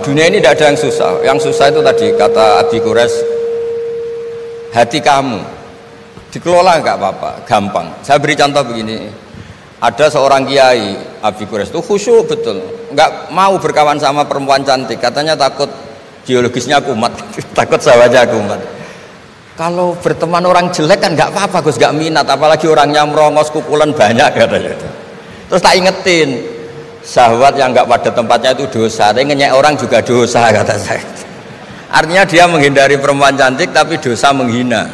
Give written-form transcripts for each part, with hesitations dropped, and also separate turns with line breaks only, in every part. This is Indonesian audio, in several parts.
Dunia ini tidak ada yang susah. Yang susah itu tadi kata Abi Quraisy, hati kamu dikelola nggak apa-apa, gampang. Saya beri contoh begini. Ada seorang kiai Abi Quraisy itu khusyuk betul, nggak mau berkawan sama perempuan cantik. Katanya takut biologisnya kumat, takut sahabatnya kumat. Kalau berteman orang jelek kan nggak apa-apa, Gus, nggak minat. Apalagi orangnya merongos, kukulan banyak katanya. Terus tak ingetin, syahwat yang nggak pada tempatnya itu dosa, tapi ngenyek orang juga dosa, kata saya. Artinya dia menghindari perempuan cantik tapi dosa menghina.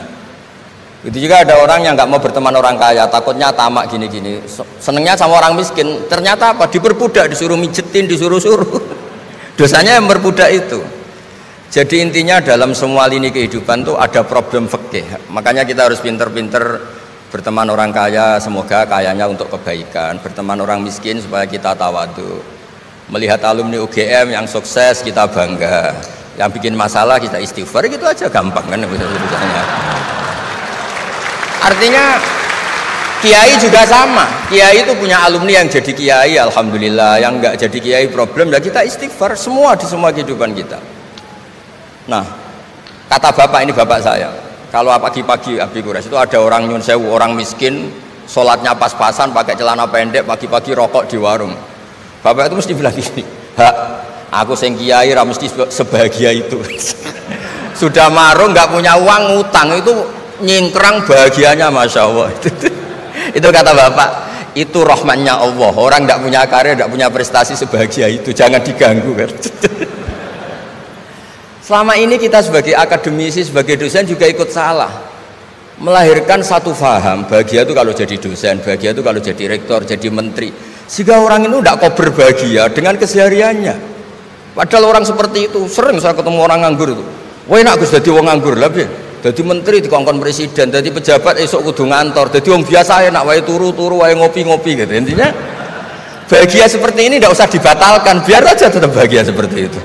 Itu juga ada orang yang nggak mau berteman orang kaya, takutnya tamak gini-gini, senengnya sama orang miskin. Ternyata apa? Diperbudak, disuruh mijetin, disuruh-suruh. Dosanya yang berbudak itu. Jadi intinya dalam semua lini kehidupan tuh ada problem fikih. Makanya kita harus pinter-pinter berteman orang kaya, semoga kayanya untuk kebaikan. Berteman orang miskin supaya kita tawadhu. Melihat alumni UGM yang sukses kita bangga. Yang bikin masalah kita istighfar, gitu aja, gampang kan urusannya. Artinya kiai juga sama. Kiai itu punya alumni yang jadi kiai, alhamdulillah. Yang enggak jadi kiai problem, dan kita istighfar semua di semua kehidupan kita. Nah, kata bapak, ini bapak saya, kalau pagi-pagi Abi Quraisy itu ada orang nyun sewu, orang miskin, sholatnya pas-pasan, pakai celana pendek, pagi-pagi rokok di warung. Bapak itu mesti bilang gini, hak, aku sing kiai ra mesti sebahagia itu. Sudah marung, nggak punya uang, ngutang, itu nyingkrang bahagianya, masya Allah. Itu kata bapak, itu rahmatnya Allah. Orang nggak punya karya, nggak punya prestasi sebahagia itu, jangan diganggu kan. Selama ini kita sebagai akademisi, sebagai dosen juga ikut salah, melahirkan satu faham, bahagia itu kalau jadi dosen, bahagia itu kalau jadi rektor, jadi menteri, sehingga orang itu tidak kok berbahagia dengan kesehariannya. Padahal orang seperti itu, sering saya ketemu orang nganggur itu, wah enak Gus jadi orang nganggur lah, jadi menteri dikongkon presiden, jadi pejabat esok kudu ngantor, jadi orang biasa enak, wae turu-turu, wae ngopi-ngopi gitu. Intinya bahagia seperti ini tidak usah dibatalkan, biar aja tetap bahagia seperti itu.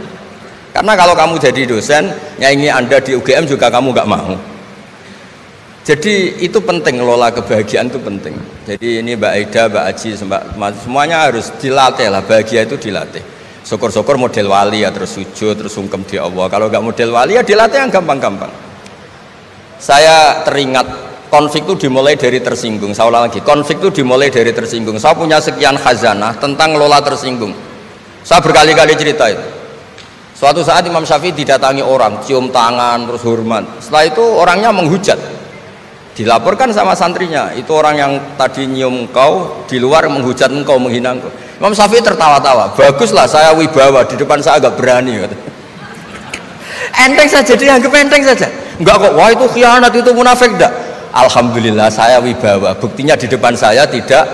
Karena kalau kamu jadi dosen, nyanyi Anda di UGM juga kamu nggak mau. Jadi itu penting, ngelola kebahagiaan itu penting. Jadi ini Mbak Aida, Mbak Aji, semuanya harus dilatih lah, bahagia itu dilatih. Syukur-syukur model wali ya, terus sujud, terus sungkem di Allah. Kalau nggak model wali ya dilatih yang gampang-gampang. Saya teringat konflik itu dimulai dari tersinggung. Saya ulang lagi, konflik itu dimulai dari tersinggung. Saya punya sekian khazanah tentang ngelola tersinggung. Saya berkali-kali cerita itu. Suatu saat Imam Syafi'i didatangi orang, cium tangan, terus hormat. Setelah itu orangnya menghujat. Dilaporkan sama santrinya, itu orang yang tadi nyium engkau, di luar menghujat engkau, menghina engkau. Imam Syafi'i tertawa-tawa, baguslah saya wibawa, di depan saya agak berani. Enteng saja, dianggap enteng saja. Enggak kok, wah itu khianat, itu munafik, enggak. Alhamdulillah saya wibawa, buktinya di depan saya tidak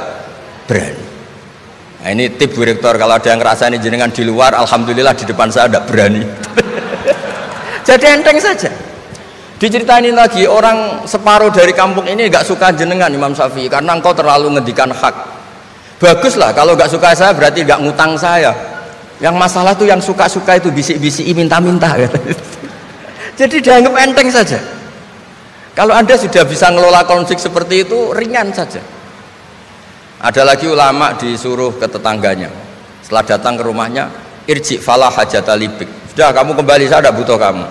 berani. Nah, ini tip Bu Rektor, kalau ada yang ngerasain jenengan di luar, alhamdulillah di depan saya tidak berani. Jadi enteng saja. Diceritain lagi, orang separuh dari kampung ini nggak suka jenengan Imam Syafi'i karena engkau terlalu ngendikan hak. Baguslah, kalau nggak suka saya berarti nggak ngutang saya. Yang masalah tuh yang suka-suka itu bisik-bisik minta-minta. Jadi dianggap enteng saja. Kalau Anda sudah bisa ngelola konflik seperti itu, ringan saja. Ada lagi ulama disuruh ke tetangganya, setelah datang ke rumahnya, irji falah hajata libik, sudah kamu kembali, saya tidak butuh kamu.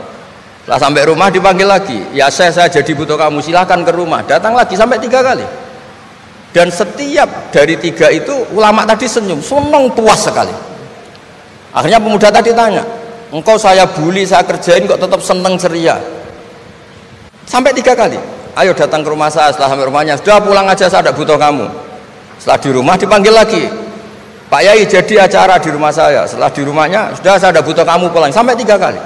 Setelah sampai rumah dipanggil lagi, ya saya jadi butuh kamu, silahkan ke rumah. Datang lagi sampai 3 kali. Dan setiap dari 3 itu ulama tadi senyum, senang, puas sekali. Akhirnya pemuda tadi tanya, engkau saya bully, saya kerjain kok tetap senang ceria. Sampai 3 kali. Ayo datang ke rumah saya. Setelah sampai rumahnya, sudah pulang aja, saya tidak butuh kamu. Setelah di rumah dipanggil lagi, Pak Yai jadi acara di rumah saya. Setelah di rumahnya, sudah saya tidak butuh kamu, pulang. Sampai 3 kali.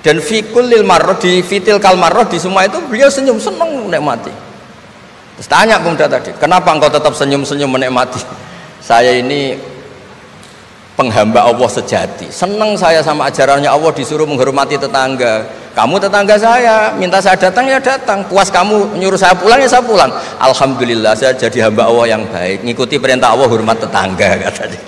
Dan fikul lil marroh, di fitil kal marroh, di semua itu beliau senyum, senang menikmati. Terus tanya pemuda tadi, kenapa engkau tetap senyum-senyum menikmati? Saya ini penghamba Allah sejati, senang saya sama ajarannya Allah, disuruh menghormati tetangga. Kamu tetangga saya, minta saya datang ya datang, puas kamu nyuruh saya pulang ya saya pulang. Alhamdulillah saya jadi hamba Allah yang baik, ngikuti perintah Allah, hormat tetangga, kata dia.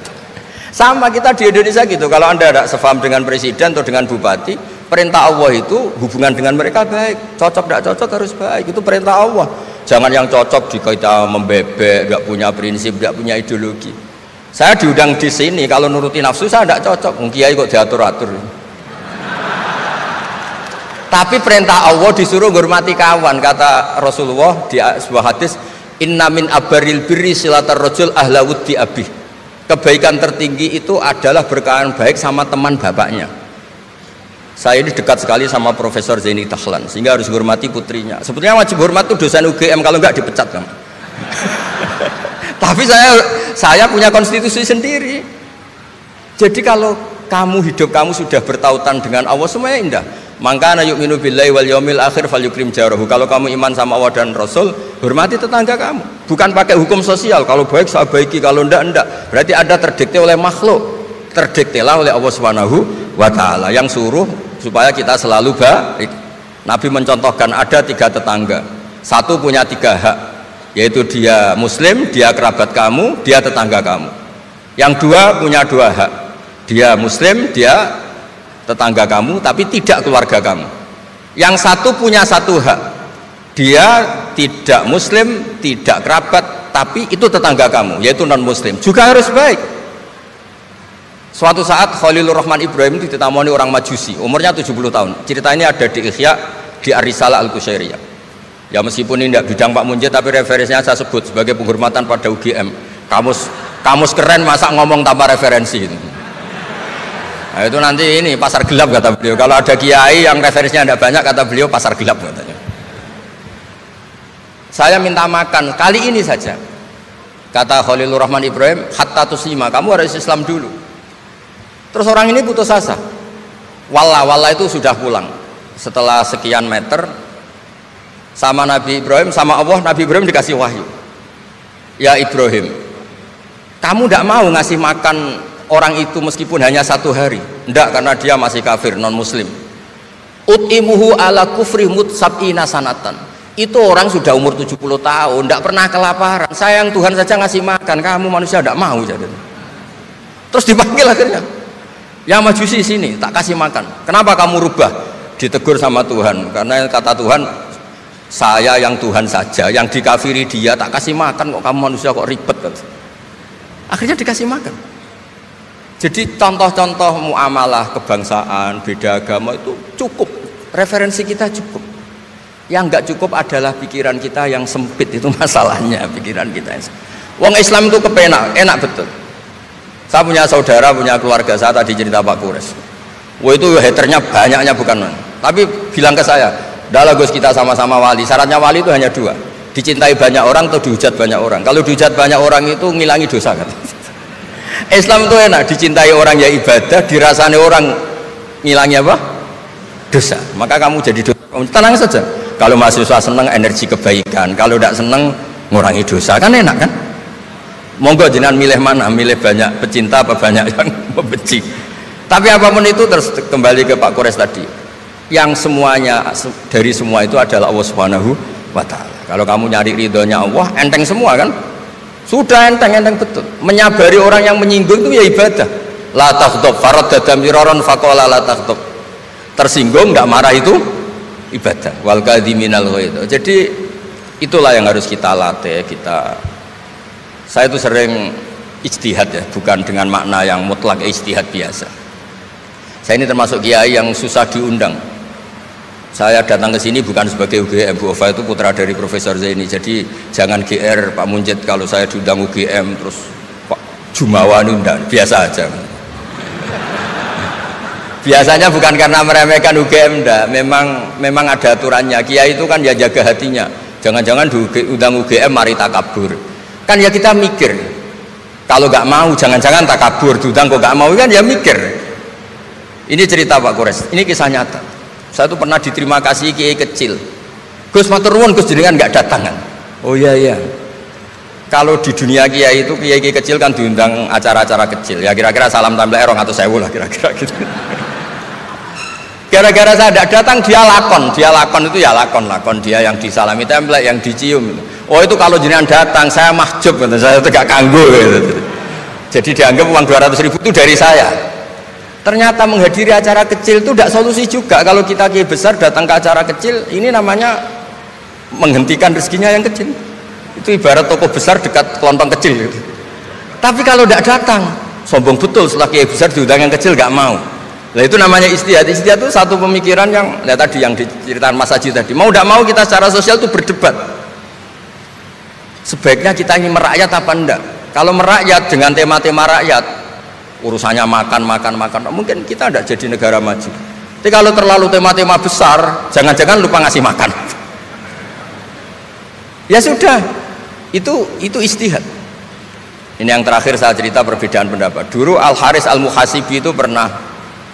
Sama kita di Indonesia gitu. Kalau Anda tidak sefaham dengan presiden atau dengan bupati, perintah Allah itu hubungan dengan mereka baik, cocok tidak cocok harus baik, itu perintah Allah. Jangan yang cocok di kita membebek, tidak punya prinsip, tidak punya ideologi. Saya diundang di sini, kalau nuruti nafsu saya tidak cocok. Kiai kok diatur-atur. Tapi perintah Allah disuruh hormati kawan. Kata Rasulullah di sebuah hadis, inna min abaril birri silatar rajul ahla wuddi abih. Kebaikan tertinggi itu adalah berkawan baik sama teman bapaknya. Saya ini dekat sekali sama Profesor Zaini Dahlan, sehingga harus hormati putrinya. Sebetulnya wajib hormat itu dosen UGM, kalau enggak dipecat kan. Tapi saya punya konstitusi sendiri. Jadi kalau hidup kamu sudah bertautan dengan Allah, semuanya indah. Maka na yu'minu billahi wal yaumil akhir falyukrim jarahu. Kalau kamu iman sama Allah dan Rasul, hormati tetangga kamu. Bukan pakai hukum sosial, kalau baik saya baiki, kalau enggak. Berarti ada terdikte oleh makhluk, terdiktelah oleh Allah Subhanahu wa taala yang suruh supaya kita selalu baik. Nabi mencontohkan ada 3 tetangga. Satu punya 3 hak, yaitu dia muslim, dia kerabat kamu, dia tetangga kamu. Yang 2 punya 2 hak, dia muslim, dia tetangga kamu, tapi tidak keluarga kamu. Yang 1 punya 1 hak, dia tidak muslim, tidak kerabat, tapi itu tetangga kamu, yaitu non muslim, juga harus baik. Suatu saat Khalilur Rahman Ibrahim itu ditamoni orang Majusi, umurnya 70 tahun. Cerita ini ada di Ihya, di Ar-Risalah Al-Qusyairiyah. Ya meskipun ini tidak bidang Pak Munjid, tapi referensinya saya sebut sebagai penghormatan pada UGM. Kamus keren, masa ngomong tanpa referensi itu. Nah, itu nanti ini pasar gelap kata beliau. Kalau ada kiai yang referensinya tidak banyak, kata beliau pasar gelap katanya. Saya minta makan kali ini saja, kata Khalilur Rahman Ibrahim, hatta tuslima, kamu harus Islam dulu. Terus orang ini putus asa. Wallah itu sudah pulang setelah sekian meter sama Nabi Ibrahim, sama Allah. Nabi Ibrahim dikasih wahyu, ya Ibrahim, kamu tidak mau ngasih makan orang itu meskipun hanya 1 hari? Tidak, karena dia masih kafir, non muslim. Ut'imuhu ala kufri sab'ina sanatan. Itu orang sudah umur 70 tahun, tidak pernah kelaparan. Sayang Tuhan saja ngasih makan, kamu manusia tidak mau. Terus dipanggil akhirnya, ya Majusi sini, tak kasih makan. Kenapa kamu rubah? Ditegur sama Tuhan, karena kata Tuhan, saya yang Tuhan saja, yang dikafiri dia tak kasih makan, kok kamu manusia kok ribet. Akhirnya dikasih makan. Jadi contoh-contoh muamalah kebangsaan, beda agama itu cukup, referensi kita cukup. Yang enggak cukup adalah pikiran kita yang sempit, itu masalahnya, pikiran kita. Wong Islam itu kepenak, enak betul. Saya punya saudara, punya keluarga, saya tadi cerita Pak Kures. Wah itu haternya banyaknya bukan. Tapi bilang ke saya, dah Gus, kita sama-sama wali. Syaratnya wali itu hanya 2, dicintai banyak orang atau dihujat banyak orang. Kalau dihujat banyak orang itu ngilangi dosa kan. Islam itu enak, dicintai orang ya ibadah, dirasani orang ngilangi apa? Dosa. Maka kamu jadi dosa. Tenang saja. Kalau mahasiswa senang energi kebaikan, kalau tidak senang ngurangi dosa, kan enak kan? Monggo jenengan milih mana, milih banyak pecinta apa banyak yang membenci. Tapi apapun itu, terus kembali ke Pak Kores tadi, yang semuanya dari semua itu adalah Allah Subhanahu wa ta'ala. Kalau kamu nyari ridhonya Allah, enteng semua kan? Sudah enteng betul. Menyabari orang yang menyinggung itu ya ibadah. La taghdab faradda miraron faqala la taghdab. Tersinggung enggak marah itu ibadah. Wal kadhiminal ghaidh. Jadi itulah yang harus kita latih. Saya itu sering ijtihad ya, bukan dengan makna yang mutlak ijtihad biasa. Saya ini termasuk kiai yang susah diundang. Saya datang ke sini bukan sebagai UGM, Bu Ova itu putra dari Profesor Zaini. Jadi jangan GR Pak Munjid kalau saya diundang UGM terus Pak Jumawa undang, biasa aja. Biasanya bukan karena meremehkan UGM, enggak. Memang ada aturannya. Kiai itu kan ya jaga hatinya. Jangan-jangan diundang UGM mari takabur. Kan ya kita mikir, kalau nggak mau jangan-jangan takabur, diundang kok nggak mau, kan ya mikir. Ini cerita Pak Kores, ini kisah nyata. Saya tuh pernah diterima kasih kiai kecil. Gus matur nuwun, Gus jenengan nggak datangan. Oh iya. Kalau di dunia kiai itu kiai kecil kan diundang acara-acara kecil. Ya kira-kira salam template 200.000 lah kira-kira gitu. Gara-gara saya tidak datang, dia lakon itu ya lakon dia yang disalami template, yang dicium. Oh itu kalau jenengan datang saya mahjub, saya itu gak kanggo gitu. Jadi dianggap uang 200.000 itu dari saya. Ternyata menghadiri acara kecil itu tidak solusi juga. Kalau kita kiai besar datang ke acara kecil, ini namanya menghentikan rezekinya yang kecil. Itu ibarat toko besar dekat kelontong kecil gitu. Tapi kalau tidak datang, sombong betul setelah kiai besar diundang yang kecil nggak mau. Nah itu namanya istihad. Istihad itu satu pemikiran yang tadi yang diceritakan Mas Haji tadi. Mau tidak mau kita secara sosial itu berdebat. Sebaiknya kita ingin merakyat apa enggak? Kalau merakyat dengan tema-tema rakyat, urusannya makan, mungkin kita tidak jadi negara maju. Tapi kalau terlalu tema-tema besar, jangan-jangan lupa ngasih makan. Ya sudah, itu istihad. Ini yang terakhir saya cerita perbedaan pendapat. Dulu Al Haris Al Muhasibi itu pernah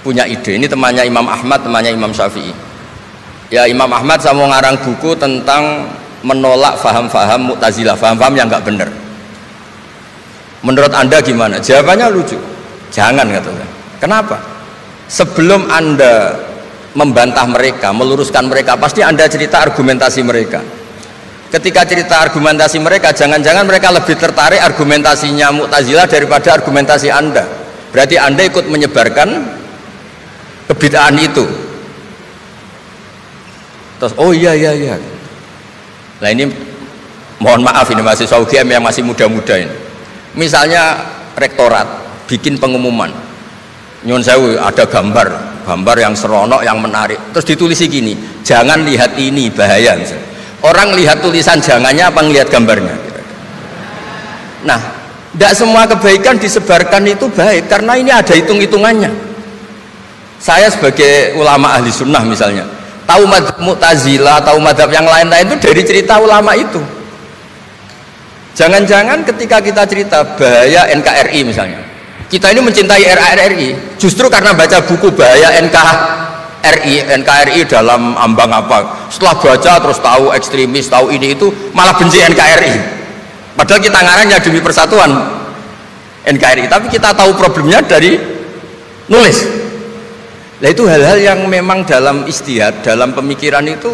punya ide. Ini temannya Imam Ahmad, temannya Imam Syafi'i. Ya Imam Ahmad saya mau ngarang buku tentang menolak faham-faham Mu'tazilah, faham-faham yang nggak benar. Menurut Anda gimana? Jawabannya lucu. Jangan katanya. Kenapa? Sebelum Anda membantah mereka, meluruskan mereka, pasti Anda cerita argumentasi mereka. Ketika cerita argumentasi mereka, jangan-jangan mereka lebih tertarik argumentasinya Mu'tazilah daripada argumentasi Anda. Berarti Anda ikut menyebarkan kebid'ahan itu. Terus oh iya. Nah ini mohon maaf, ini mahasiswa UGM yang masih muda-muda ini. Misalnya rektorat bikin pengumuman, nyun sewu ada gambar yang seronok, yang menarik, terus ditulis gini, jangan lihat ini bahaya. Misalnya. Orang lihat tulisan jangannya apa ngelihat gambarnya? Nah, tidak semua kebaikan disebarkan itu baik karena ini ada hitung-hitungannya. Saya sebagai ulama ahli sunnah misalnya, tahu madzhab Mu'tazilah, tahu madzhab yang lain-lain itu dari cerita ulama itu. Jangan-jangan ketika kita cerita bahaya NKRI misalnya, kita ini mencintai NKRI justru karena baca buku bahaya NKRI dalam ambang apa, setelah baca terus tahu ekstremis, tahu ini itu, malah benci NKRI, padahal kita ngarangnya demi persatuan NKRI, tapi kita tahu problemnya dari nulis. Nah itu hal-hal yang memang dalam istihad, dalam pemikiran itu,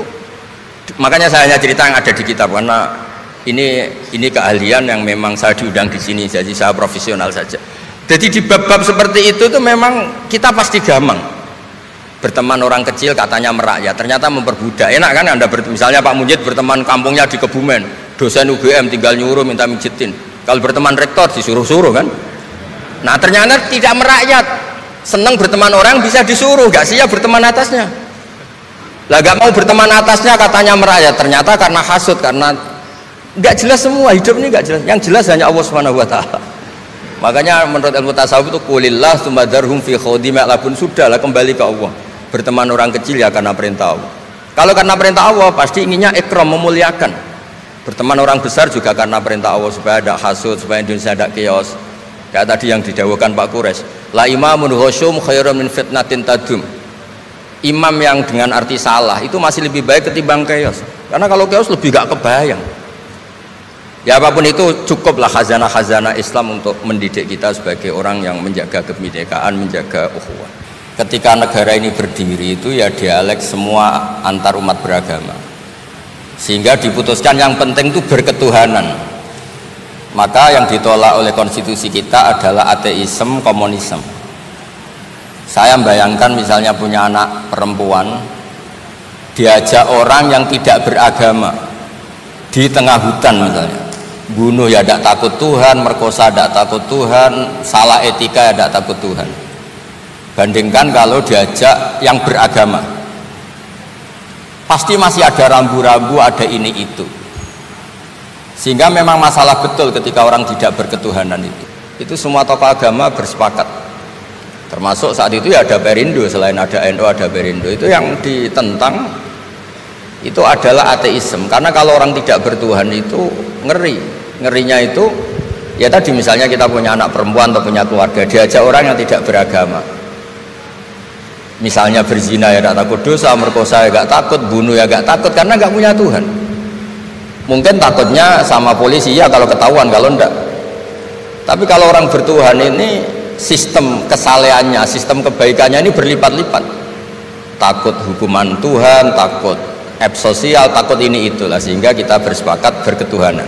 makanya saya hanya cerita yang ada di kitab karena ini keahlian yang memang saya diundang di sini, jadi saya profesional saja. Jadi di bab-bab seperti itu tuh memang kita pasti gampang berteman orang kecil, katanya merakyat, ternyata memperbudak. Enak kan Anda misalnya Pak Munjid berteman kampungnya di Kebumen, dosen UGM tinggal nyuruh minta mijitin. Kalau berteman rektor disuruh-suruh kan. Nah ternyata tidak merakyat, senang berteman orang bisa disuruh, gak siap berteman atasnya. Lah gak mau berteman atasnya katanya merakyat, ternyata karena hasud, karena gak jelas semua, hidup ini gak jelas. Yang jelas hanya Allah Subhanahu wa taala. Makanya menurut ilmu tasawuf itu qulillah tsumma dzarhum fi khawdim ya'labun, sudahlah kembali ke Allah. Berteman orang kecil ya karena perintah Allah. Kalau karena perintah Allah pasti inginnya ikram, memuliakan. Berteman orang besar juga karena perintah Allah supaya ada hasud, supaya Indonesia ada chaos. Kayak tadi yang didawuhkan Pak Quraisy, la imamun husyum khairum min fitnatin tadum. Imam yang dengan arti salah itu masih lebih baik ketimbang chaos. Karena kalau chaos lebih gak kebayang. Ya apapun itu cukuplah khazanah-khazanah Islam untuk mendidik kita sebagai orang yang menjaga kebinekaan, menjaga ukhuwah. Ketika negara ini berdiri itu ya dialek semua antar umat beragama, sehingga diputuskan yang penting itu berketuhanan. Maka yang ditolak oleh konstitusi kita adalah ateisme, komunisme. Saya membayangkan misalnya punya anak perempuan, diajak orang yang tidak beragama di tengah hutan misalnya, bunuh ya tidak takut Tuhan, merkosa tidak takut Tuhan, salah etika ya tidak takut Tuhan. Bandingkan kalau diajak yang beragama, pasti masih ada rambu-rambu, ada ini itu. Sehingga memang masalah betul ketika orang tidak berketuhanan itu. Itu semua tokoh agama bersepakat. Termasuk saat itu ya ada Perindo, selain ada NU ada Perindo. Itu yang ditentang itu adalah ateisme. Karena kalau orang tidak bertuhan itu ngeri. Ngerinya itu ya tadi misalnya kita punya anak perempuan atau punya keluarga, diajak orang yang tidak beragama. Misalnya berzina ya tidak takut dosa, merkosa ya gak takut, bunuh ya gak takut karena gak punya Tuhan. Mungkin takutnya sama polisi ya kalau ketahuan, kalau enggak. Tapi kalau orang bertuhan ini sistem kesalehannya, sistem kebaikannya ini berlipat-lipat. Takut hukuman Tuhan, takut ep sosial, takut ini itulah, sehingga kita bersepakat berketuhanan.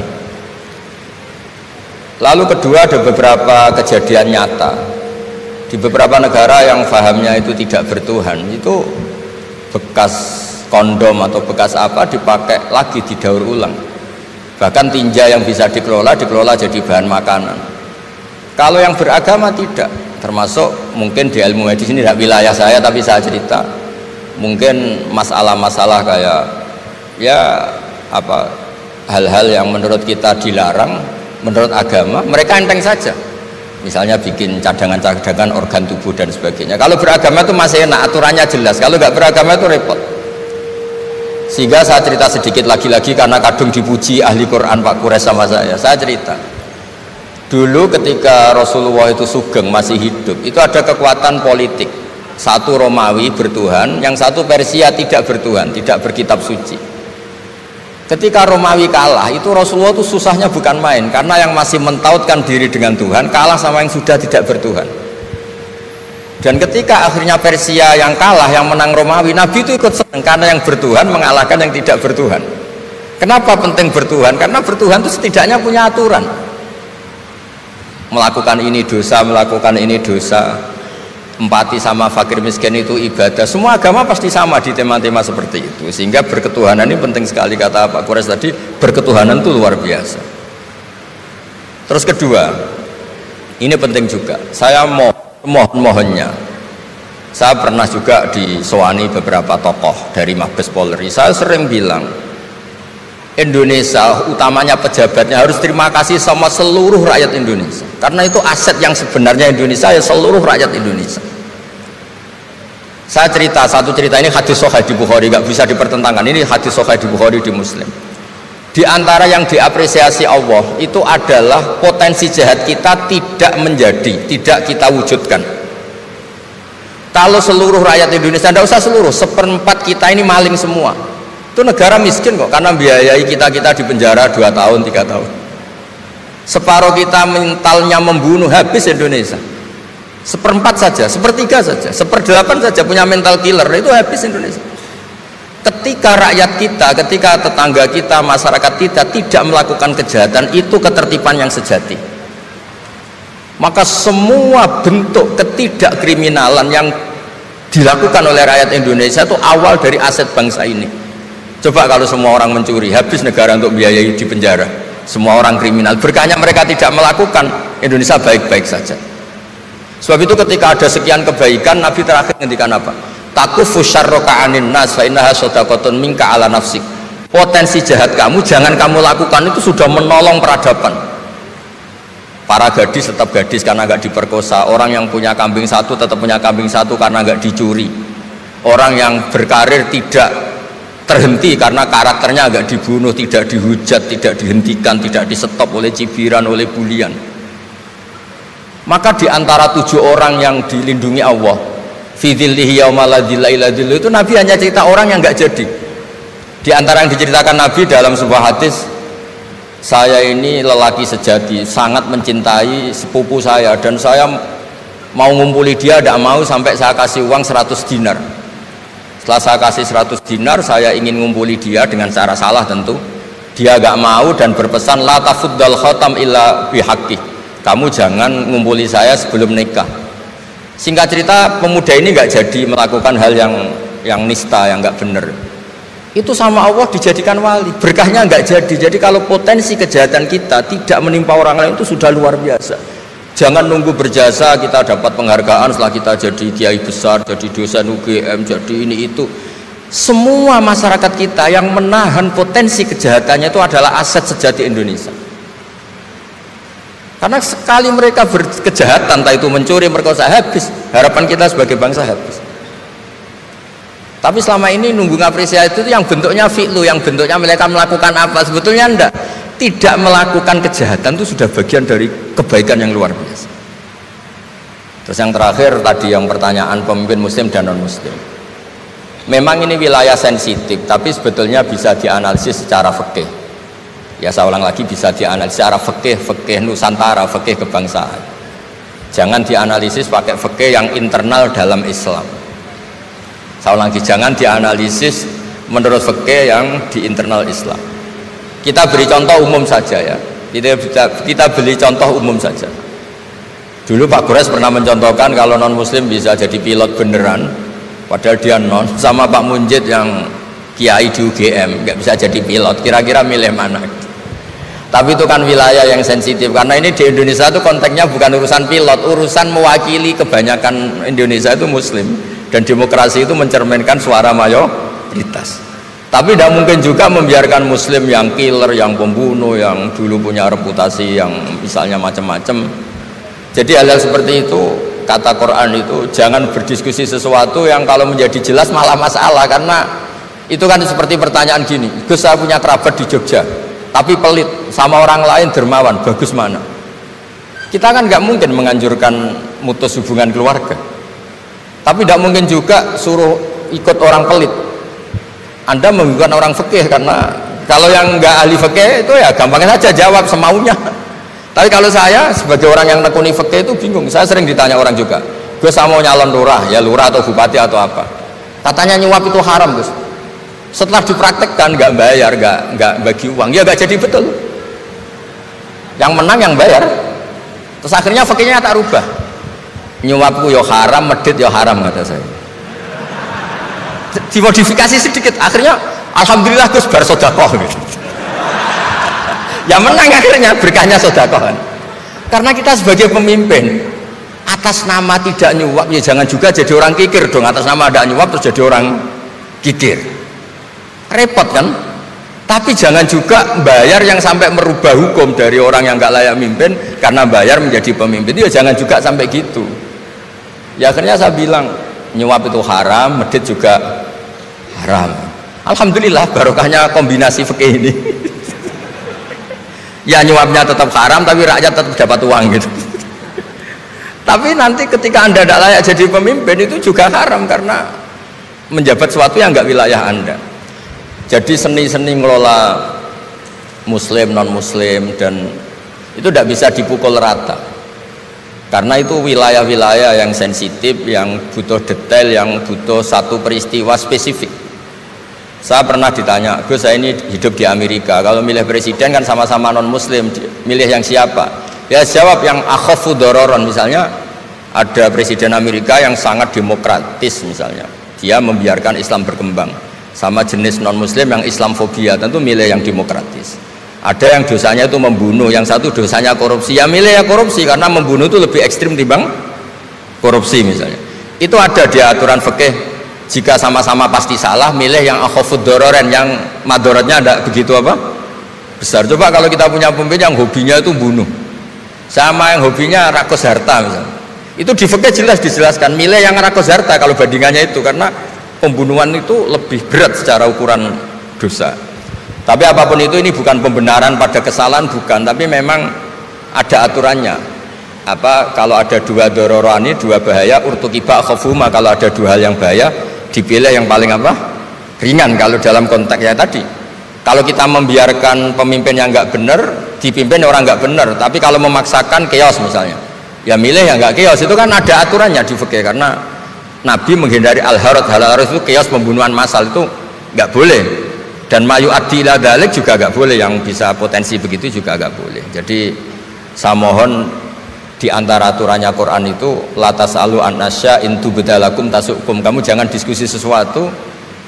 Lalu kedua, ada beberapa kejadian nyata di beberapa negara yang fahamnya itu tidak bertuhan, itu bekas kondom atau bekas apa dipakai lagi, didaur ulang. Bahkan tinja yang bisa dikelola jadi bahan makanan. Kalau yang beragama tidak, termasuk mungkin di ilmu medis ini tidak wilayah saya, tapi saya cerita mungkin masalah-masalah kayak ya apa hal-hal yang menurut kita dilarang, menurut agama mereka enteng saja. Misalnya bikin cadangan-cadangan organ tubuh dan sebagainya. Kalau beragama itu masih enak, aturannya jelas. Kalau nggak beragama itu repot. Sehingga saya cerita sedikit lagi-lagi karena kadung dipuji ahli Quran Pak Kures sama saya. Saya cerita. Dulu ketika Rasulullah itu sugeng masih hidup, itu ada kekuatan politik. Satu Romawi bertuhan, yang satu Persia tidak bertuhan, tidak berkitab suci. Ketika Romawi kalah, itu Rasulullah itu susahnya bukan main, karena yang masih mentautkan diri dengan Tuhan kalah sama yang sudah tidak bertuhan. Dan ketika akhirnya Persia yang kalah, yang menang Romawi, Nabi itu ikut senang karena yang bertuhan mengalahkan yang tidak bertuhan. Kenapa penting bertuhan? Karena bertuhan itu setidaknya punya aturan. Melakukan ini dosa, melakukan ini dosa, empati sama fakir miskin itu ibadah. Semua agama pasti sama di tema-tema seperti itu. Sehingga berketuhanan ini penting sekali, kata Pak Kures tadi, berketuhanan itu luar biasa. Terus kedua, ini penting juga, saya mohonnya, saya pernah juga disowani beberapa tokoh dari Mabes Polri. Saya sering bilang Indonesia, utamanya pejabatnya, harus terima kasih sama seluruh rakyat Indonesia, karena itu aset yang sebenarnya Indonesia ya seluruh rakyat Indonesia. Saya cerita satu cerita, ini hadis sahih di Bukhari, nggak bisa dipertentangkan. Ini hadis sahih di Bukhari, di Muslim. Di antara yang diapresiasi Allah itu adalah potensi jahat kita tidak menjadi, tidak kita wujudkan. Kalau seluruh rakyat Indonesia, tidak usah seluruh, seperempat kita ini maling semua. Itu negara miskin kok, karena biayai kita di penjara 2 tahun 3 tahun. Separuh kita mentalnya membunuh, habis Indonesia. Seperempat saja, sepertiga saja, 1/8 saja punya mental killer, itu habis Indonesia. Ketika rakyat kita, ketika tetangga kita, masyarakat kita tidak melakukan kejahatan, itu ketertiban yang sejati. Maka semua bentuk ketidakkriminalan yang dilakukan oleh rakyat Indonesia itu awal dari aset bangsa ini. Coba kalau semua orang mencuri, habis negara untuk biayai di penjara. Semua orang kriminal, berkahnya mereka tidak melakukan, Indonesia baik-baik saja. Sebab itu ketika ada sekian kebaikan, Nabi terakhir ngendikan apa? Takufu syarroka anin nas fa innaha shadaqatun minka ala nafsik. Potensi jahat kamu jangan kamu lakukan, itu sudah menolong peradaban. Para gadis tetap gadis karena nggak diperkosa. Orang yang punya kambing satu tetap punya kambing satu karena nggak dicuri. Orang yang berkarir tidak terhenti karena karakternya agak dibunuh, tidak dihujat, tidak dihentikan, tidak disetop oleh cibiran, oleh bulian. Maka di antara 7 orang yang dilindungi Allah, fi dzillihi yauma la dzilla illa dzilluh, itu Nabi hanya cerita orang yang nggak jadi. Di antara yang diceritakan Nabi dalam sebuah hadis, saya ini lelaki sejati, sangat mencintai sepupu saya, dan saya mau ngumpuli dia, tidak mau sampai saya kasih uang 100 dinar. Setelah saya kasih 100 dinar, saya ingin ngumpuli dia dengan cara salah tentu. Dia gak mau dan berpesan, la tafuddal khatam illa bihaqqi. Kamu jangan ngumpuli saya sebelum nikah. Singkat cerita, pemuda ini gak jadi melakukan hal yang nista, yang gak benar. Itu sama Allah dijadikan wali. Berkahnya gak jadi. Jadi kalau potensi kejahatan kita tidak menimpa orang lain, itu sudah luar biasa. Jangan nunggu berjasa kita dapat penghargaan setelah kita jadi kiai besar, jadi dosen UGM, jadi ini itu. Semua masyarakat kita yang menahan potensi kejahatannya itu adalah aset sejati Indonesia. Karena sekali mereka berkejahatan, entah itu mencuri, merkosa, habis. Harapan kita sebagai bangsa habis. Tapi selama ini nunggu ngapresiasi itu yang bentuknya fi'lu, yang bentuknya mereka melakukan apa, sebetulnya enggak. Tidak melakukan kejahatan itu sudah bagian dari kebaikan yang luar biasa. Terus yang terakhir tadi yang pertanyaan pemimpin muslim dan non muslim. Memang ini wilayah sensitif, tapi sebetulnya bisa dianalisis secara fikih. Ya saya ulang lagi, bisa dianalisis secara fikih Nusantara, fikih kebangsaan. Jangan dianalisis pakai fikih yang internal dalam Islam. Saya ulang lagi, jangan dianalisis menurut fikih yang di internal Islam. Kita beri contoh umum saja ya. Kita beri contoh umum saja. Dulu Pak Kures pernah mencontohkan kalau non muslim bisa jadi pilot beneran, padahal dia non, sama Pak Munjid yang kiai di UGM nggak bisa jadi pilot. Kira-kira milih mana? Tapi itu kan wilayah yang sensitif karena ini di Indonesia itu konteksnya bukan urusan pilot, urusan mewakili kebanyakan Indonesia itu Muslim dan demokrasi itu mencerminkan suara mayoritas. Tapi tidak mungkin juga membiarkan Muslim yang killer, yang pembunuh, yang dulu punya reputasi yang misalnya macam-macam. Jadi hal-hal seperti itu, kata Quran itu jangan berdiskusi sesuatu yang kalau menjadi jelas malah masalah, karena itu kan seperti pertanyaan gini, Gus saya punya kerabat di Jogja tapi pelit, sama orang lain dermawan, bagus mana? Kita kan nggak mungkin menganjurkan mutus hubungan keluarga, tapi tidak mungkin juga suruh ikut orang pelit. Anda membukan orang fikih, karena kalau yang nggak ahli fikih itu ya gampang saja jawab semaunya. Tapi kalau saya sebagai orang yang nekuni fikih itu bingung. Saya sering ditanya orang juga, Gus saya mau nyalon lurah, ya lurah atau bupati atau apa? Katanya nyuap itu haram, Gus. Setelah dipraktekkan nggak bayar, nggak bagi uang, ya nggak jadi betul. Yang menang yang bayar. Terus akhirnya fikihnya tak rubah. Nyuapku ya haram, medit ya haram, kata saya. Dimodifikasi sedikit, akhirnya alhamdulillah Gus bar sodakoh gitu. Ya menang akhirnya, berkahnya sodakohan. Karena kita sebagai pemimpin atas nama tidak nyuap ya jangan juga jadi orang kikir dong. Atas nama ada nyuap terus jadi orang kikir, repot kan. Tapi jangan juga bayar yang sampai merubah hukum dari orang yang nggak layak mimpin karena bayar menjadi pemimpin, ya jangan juga sampai gitu. Ya akhirnya saya bilang nyuap itu haram, medit juga haram. Alhamdulillah barokahnya kombinasi fikih ini. Ya nyuapnya tetap haram tapi rakyat tetap dapat uang gitu. Tapi nanti ketika Anda tidak layak jadi pemimpin itu juga haram karena menjabat sesuatu yang nggak wilayah Anda. Jadi seni-seni ngelola Muslim, non Muslim, dan itu tidak bisa dipukul rata. Karena itu wilayah-wilayah yang sensitif, yang butuh detail, yang butuh satu peristiwa spesifik. Saya pernah ditanya, Gus saya ini hidup di Amerika, kalau milih presiden kan sama-sama non-muslim, milih yang siapa? Ya jawab yang akhafu dororon, misalnya ada presiden Amerika yang sangat demokratis misalnya, dia membiarkan Islam berkembang, sama jenis non-muslim yang Islamfobia, tentu milih yang demokratis. Ada yang dosanya itu membunuh, yang satu dosanya korupsi, ya milih ya korupsi karena membunuh itu lebih ekstrim timbang korupsi misalnya. Itu ada di aturan fikih. Jika sama-sama pasti salah, milih yang akhafud dororen, yang madorotnya ada begitu apa besar. Coba kalau kita punya pemimpin yang hobinya itu bunuh, sama yang hobinya rakus harta misalnya, itu di fikih jelas dijelaskan milih yang rakus harta kalau bandingannya itu, karena pembunuhan itu lebih berat secara ukuran dosa. Tapi apapun itu, ini bukan pembenaran pada kesalahan, bukan, tapi memang ada aturannya. Apa kalau ada dua dororani, dua bahaya, urtukiba khafuma, kalau ada dua hal yang bahaya dipilih yang paling apa ringan. Kalau dalam konteksnya tadi, kalau kita membiarkan pemimpin yang nggak benar dipimpin orang nggak benar, tapi kalau memaksakan chaos misalnya, ya milih yang nggak chaos. Itu kan ada aturannya di fikih, karena Nabi menghindari al-harad. Al-harad itu chaos, pembunuhan massal, itu nggak boleh. Dan mayu adila dalik juga nggak boleh, yang bisa potensi begitu juga nggak boleh. Jadi saya mohon, di antara aturannya Quran itu latas alu anasya intu bedalakum tasukum, kamu jangan diskusi sesuatu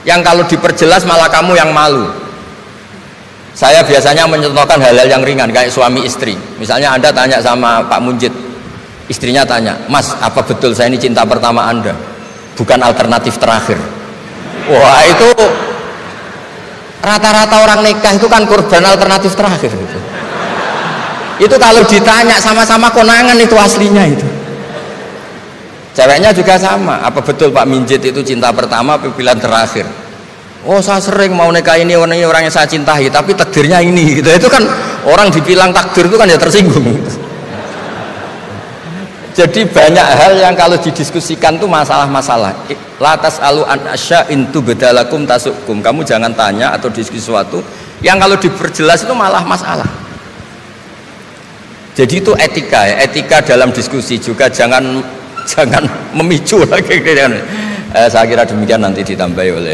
yang kalau diperjelas malah kamu yang malu. Saya biasanya mencontohkan hal-hal yang ringan kayak suami istri. Misalnya Anda tanya sama Pak Munjid, istrinya tanya, Mas apa betul saya ini cinta pertama Anda, bukan alternatif terakhir? Wah, itu rata-rata orang nikah itu kan korban alternatif terakhir gitu. Itu kalau ditanya sama-sama konangan itu aslinya itu. Ceweknya juga sama, apa betul Pak Minjit itu cinta pertama pilihan terakhir? Oh saya sering mau nikah ini orang yang saya cintai, tapi takdirnya ini gitu. Itu kan orang dibilang takdir itu kan ya tersinggung gitu. Jadi banyak hal yang kalau didiskusikan itu masalah-masalah. Latas alu an asya intu bedalakum tasukum, kamu jangan tanya atau diskusi sesuatu yang kalau diperjelas itu malah masalah. Jadi itu etika ya, etika dalam diskusi juga jangan memicu lagi. Saya kira demikian, nanti ditambahi oleh